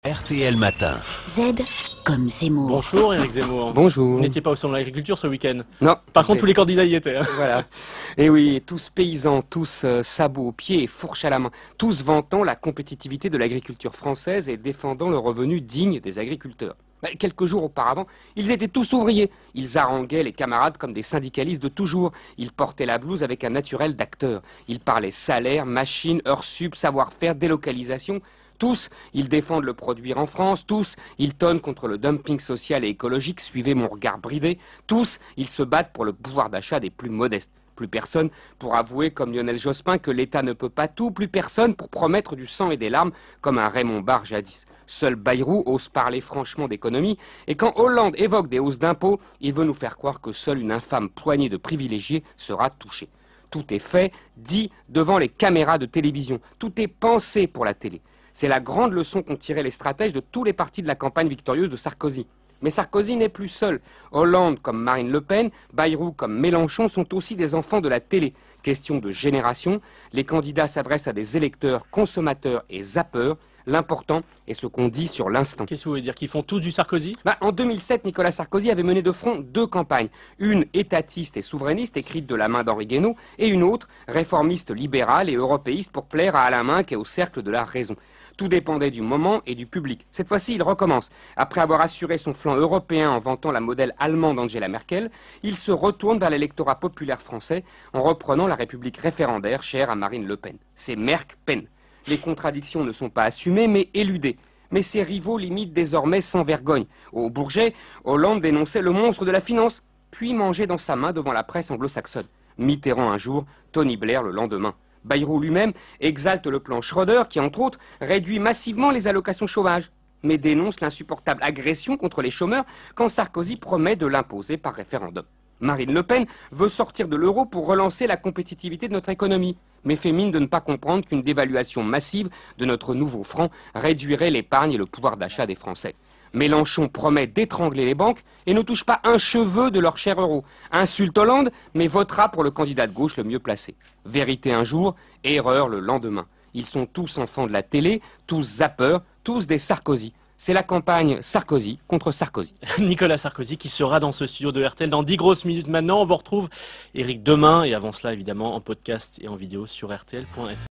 RTL Matin. Z comme Zemmour. Bonjour Éric Zemmour. Bonjour. Vous n'étiez pas au salon de l'agriculture ce week-end. Non. Par contre, tous les candidats y étaient. Voilà. Et oui, tous paysans, tous sabots aux pieds et fourches à la main, tous vantant la compétitivité de l'agriculture française et défendant le revenu digne des agriculteurs. Quelques jours auparavant, ils étaient tous ouvriers. Ils haranguaient les camarades comme des syndicalistes de toujours. Ils portaient la blouse avec un naturel d'acteur. Ils parlaient salaire, machine, heures sup, savoir-faire, délocalisation. Tous, ils défendent le produire en France. Tous, ils tonnent contre le dumping social et écologique. Suivez mon regard bridé. Tous, ils se battent pour le pouvoir d'achat des plus modestes. Plus personne pour avouer, comme Lionel Jospin, que l'État ne peut pas tout. Plus personne pour promettre du sang et des larmes, comme un Raymond Barre jadis. Seul Bayrou ose parler franchement d'économie. Et quand Hollande évoque des hausses d'impôts, il veut nous faire croire que seule une infâme poignée de privilégiés sera touchée. Tout est fait, dit, devant les caméras de télévision. Tout est pensé pour la télé. C'est la grande leçon qu'ont tiré les stratèges de tous les partis de la campagne victorieuse de Sarkozy. Mais Sarkozy n'est plus seul. Hollande, comme Marine Le Pen, Bayrou, comme Mélenchon, sont aussi des enfants de la télé. Question de génération, les candidats s'adressent à des électeurs, consommateurs et zappeurs. L'important est ce qu'on dit sur l'instant. Qu'est-ce que vous voulez dire? Qu'ils font tous du Sarkozy? En 2007, Nicolas Sarkozy avait mené de front deux campagnes. Une étatiste et souverainiste, écrite de la main d'Henri Guénaud, et une autre, réformiste libérale et européiste pour plaire à Alain Minc et au cercle de la raison. Tout dépendait du moment et du public. Cette fois-ci, il recommence. Après avoir assuré son flanc européen en vantant la modèle allemande d'Angela Merkel, il se retourne vers l'électorat populaire français en reprenant la République référendaire chère à Marine Le Pen. C'est Merck-Pen. Les contradictions ne sont pas assumées, mais éludées. Mais ses rivaux l'imitent désormais sans vergogne. Au Bourget, Hollande dénonçait le monstre de la finance, puis mangeait dans sa main devant la presse anglo-saxonne. Mitterrand un jour, Tony Blair le lendemain. Bayrou lui-même exalte le plan Schröder qui, entre autres, réduit massivement les allocations chômage, mais dénonce l'insupportable agression contre les chômeurs quand Sarkozy promet de l'imposer par référendum. Marine Le Pen veut sortir de l'euro pour relancer la compétitivité de notre économie, mais fait mine de ne pas comprendre qu'une dévaluation massive de notre nouveau franc réduirait l'épargne et le pouvoir d'achat des Français. Mélenchon promet d'étrangler les banques et ne touche pas un cheveu de leur cher euro. Insulte Hollande, mais votera pour le candidat de gauche le mieux placé. Vérité un jour, erreur le lendemain. Ils sont tous enfants de la télé, tous zappeurs, tous des Sarkozy. C'est la campagne Sarkozy contre Sarkozy. Nicolas Sarkozy qui sera dans ce studio de RTL dans 10 grosses minutes maintenant. On vous retrouve Éric demain et avant cela évidemment en podcast et en vidéo sur rtl.fr.